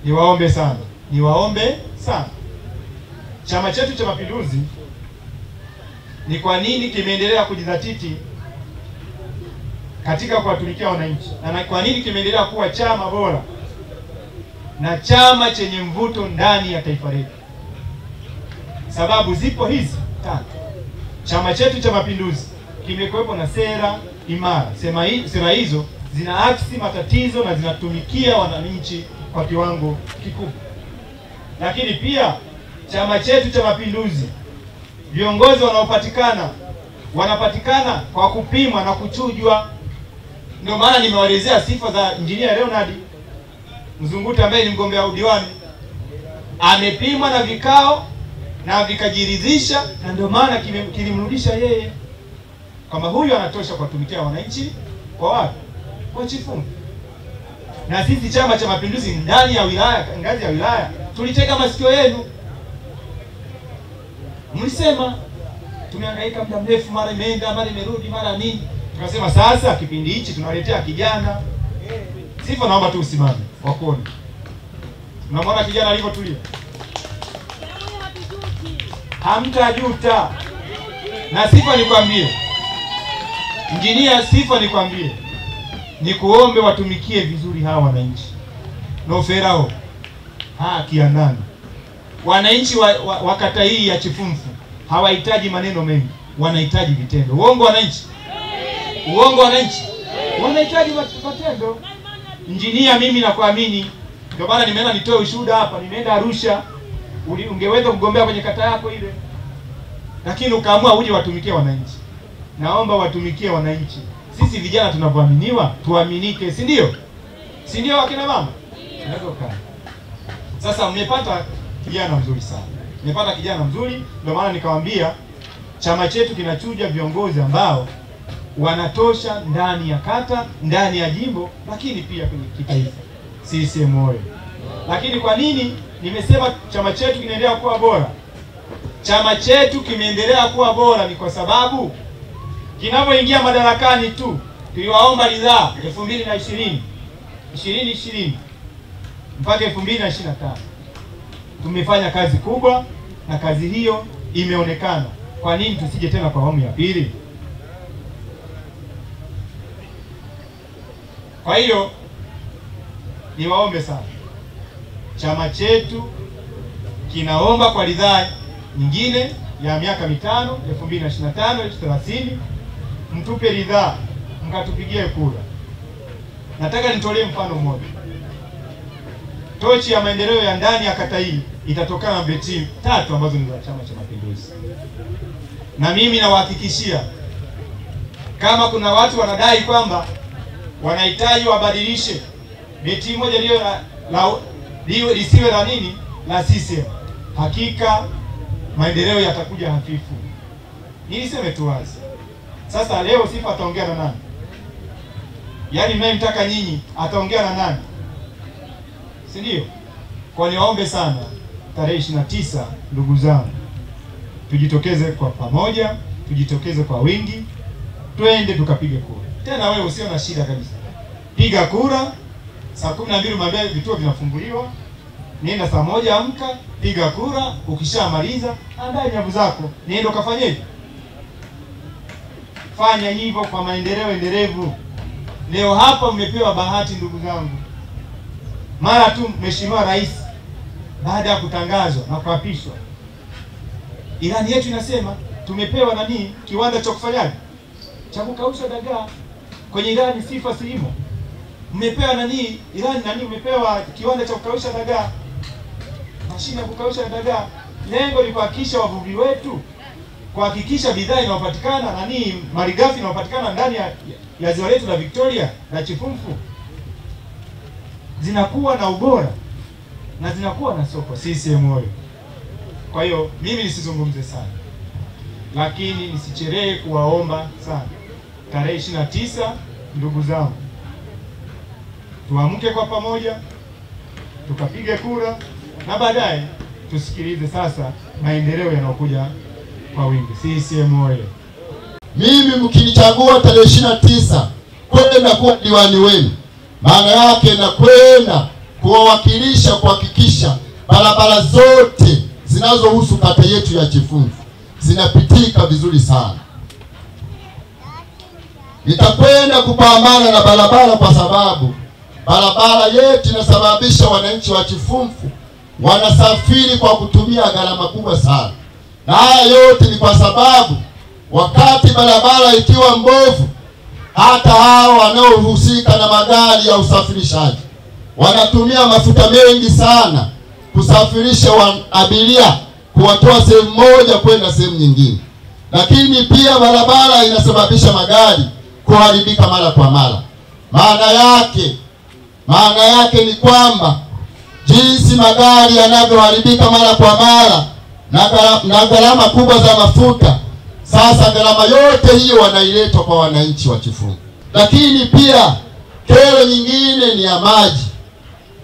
niwaombe sana. Chama chetu cha Mapinduzi ni kwa nini kimeendelea kujidhatiti katika kuwatumikia wananchi, na kwa nini kimeendelea kuwa chama bora na chama chenye mvuto ndani ya taifa letu? Sababu zipo hizi tatu. Chama chetu cha Mapinduzi kimekuwepo na sera imara. Sera hizo zinaaksi matatizo na zinatumikia wananchi kwa kiwango kikubwa. Lakini pia chama chetu cha Mapinduzi, viongozi wanapatikana kwa kupimwa na kuchujwa. Ndio maana nimewaelezea sifa za Engineer Leonard Mzunguti ambaye ni mgombea udiwani. Amepimwa na vikao na vikajiridhisha, na ndio maana kilimrudisha yeye kama huyu anatosha kuwatumikia wananchi kwa wapi? Kwa chifu. Na sisi Chama cha Mapinduzi ndani ya wilaya, ngazi ya wilaya, tulitega masikio yenu. Mlisema tumehangaika muda mrefu, mara imeenda, mara imerudi, mara nini. Tukasema sasa kipindi hichi tunaletea kijana. Sifa, naomba tu usimame wakuone. Unamwona kijana alivyotulia? Hamtajuta. Na Sifa nikwambie, Engineer, Sifa nikwambie, nikuombe watumikie vizuri hawa wananchi. No ferao. Kiandani. Wananchi wa kata hii ya Chifumfu hawahitaji maneno mengi, wanahitaji vitendo. Uongo wananchi? Uongo wananchi? Wanahitaji vitendo. Engineer, mimi nakuamini. Ndio maana nimeenda nitoe ushuhuda hapa. Nimeenda Arusha. Ungeweza kugombea kwenye kata yako ile, lakini ukaamua uje watumikie wananchi. Naomba watumikie wananchi. Sisi vijana tunavyoaminiwa, tuaminike, si ndio? Si ndio wakina mama? Sasa mmepata kijana mzuri sana. Mmepata kijana mzuri, ndio maana nikawaambia chama chetu kinachuja viongozi ambao wanatosha ndani ya kata, ndani ya jimbo, lakini pia kwenye kitaifa. CCM oyee. Lakini kwa nini nimesema chama chetu kinaendelea kuwa bora? Chama chetu kimeendelea kuwa bora ni kwa sababu kinapoingia madarakani tu, tuliwaomba ridhaa 2020 mpaka 2025. Tumefanya kazi kubwa na kazi hiyo imeonekana. Kwa nini tusije tena kwa awamu ya pili? Kwa hiyo niwaombe sana. Chama chetu kinaomba kwa ridhaa nyingine ya miaka 5, 2025 30, mtupe ridhaa, mkatupigie kura. Nataka nitolee mfano mmoja. Tochi ya maendeleo ya ndani ya kata hii itatokana na beti 3 ambazo ni za Chama cha Mapinduzi. Na mimi nawahakikishia, kama kuna watu wanadai kwamba wanahitaji wabadilishe beti moja lisiwe la nini la CCM, hakika maendeleo yatakuja hafifu. Niliseme tu wazi. Sasa leo Sifa ataongea na nani? Yaani mnayemtaka nyinyi ataongea na nani? Si ndio? Kwa niwaombe sana, tarehe 29 ndugu zangu, tujitokeze kwa pamoja, tujitokeze kwa wingi, twende tukapige kura. Tena wewe usio na shida kabisa. Piga kura. Saa 12 mabaya vituo vinafunguliwa. Nenda saa 1 amka, piga kura. Ukishamaliza andaa nyavu zako, niende ukafanyeje? Fanya hivyo kwa maendeleo endelevu. Leo hapa umepewa bahati ndugu zangu. Mara tu Mheshimiwa Rais baada ya kutangazwa na kuapishwa, ilani yetu inasema tumepewa nani kiwanda cha kufanyaje? Cha kukausha dagaa. Kwenye ilani Sifa silimo. Mmepewa nani ilani nani umepewa kiwanda cha kukausha dagaa. Mashine ya kukausha dagaa. Lengo ni kuhakikisha wavuvi wetu, kuhakikisha bidhaa inayopatikana nani malighafi inayopatikana ndani ya ziwa letu la Victoria na Chifumfu zinakuwa na ubora na zinakuwa na soko. CCM oyee. Kwa hiyo mimi nisizungumze sana, lakini nisichelee kuwaomba sana. Tarehe 29 ndugu zangu, tuamke kwa pamoja, tukapige kura, na baadaye tusikilize sasa maendeleo yanayokuja kwa wingi. CCM oyee. Mimi mkinichagua tarehe 29 kwenda kuwa diwani wenu, maana yake na kwenda kuwawakilisha kuhakikisha barabara zote zinazohusu kata yetu ya Chifumfu zinapitika vizuri sana. Nitakwenda kupambana na barabara kwa sababu barabara yetu inasababisha wananchi wa Chifumfu wanasafiri kwa kutumia gharama kubwa sana. Na haya yote ni kwa sababu wakati barabara ikiwa mbovu, hata hao wanaohusika na magari ya usafirishaji wanatumia mafuta mengi sana kusafirisha abiria, kuwatoa sehemu moja kwenda sehemu nyingine. Lakini pia barabara inasababisha magari kuharibika mara kwa mara. Maana yake ni kwamba jinsi magari yanavyoharibika mara kwa mara na gharama kubwa za mafuta, sasa gharama yote hiyo wanaileta kwa wananchi wa Chifumfu. Lakini pia kero nyingine ni ya maji.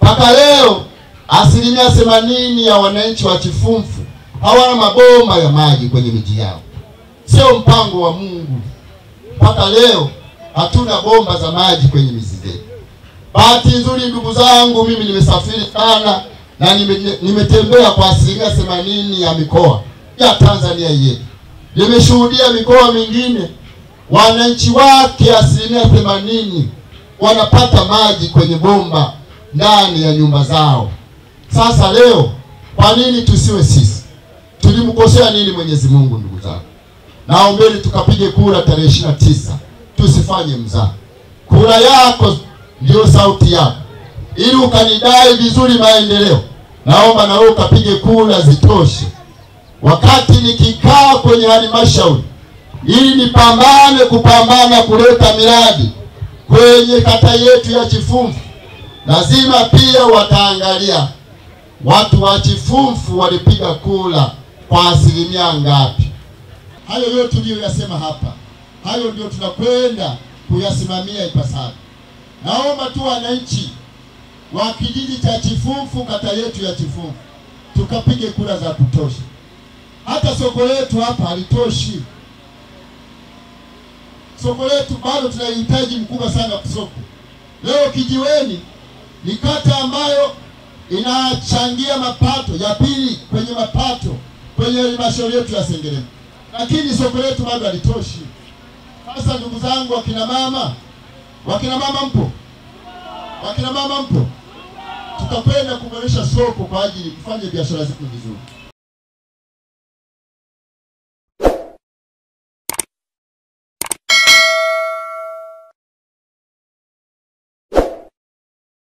Mpaka leo 80% ya wananchi wa Chifumfu hawana mabomba ya maji kwenye miji yao. Sio mpango wa Mungu. Mpaka leo hatuna bomba za maji kwenye miji zetu. Bahati nzuri ndugu zangu, mimi nimesafiri sana na nimetembea kwa 80% ya mikoa ya Tanzania yetu. Nimeshuhudia mikoa mingine wananchi wake 80% wanapata maji kwenye bomba ndani ya nyumba zao. Sasa leo kwa nini tusiwe sisi? Tulimkosea nini Mwenyezi Mungu ndugu zangu? Naombeni tukapige kura tarehe 29. Tusifanye mzaha. Kura yako ndio sauti yako. Ili ukanidai vizuri maendeleo, naomba na wewe ukapige kura zitoshe. Wakati nikikaa kwenye halmashauri ili nipambane kuleta miradi kwenye kata yetu ya Chifumfu, lazima pia wataangalia watu wa Chifumfu walipiga kura kwa asilimia ngapi. Hayo yote tuliyoyasema hapa, hayo ndio tunakwenda kuyasimamia ipasavyo. Naomba tu wananchi wa kijiji cha Chifumfu, kata yetu ya Chifumfu, tukapige kura za kutosha. Hata soko letu hapa halitoshi. Soko letu bado tunahitaji mkubwa sana kusoko. Leo Kijiweni ni kata ambayo inachangia mapato ya pili kwenye mapato kwenye halmashauri yetu ya Sengerema, lakini soko letu bado halitoshi. Sasa ndugu zangu, wakina mama mpo? Wakina mama mpo? Tutakwenda kuboresha soko kwa ajili kufanya biashara zetu vizuri.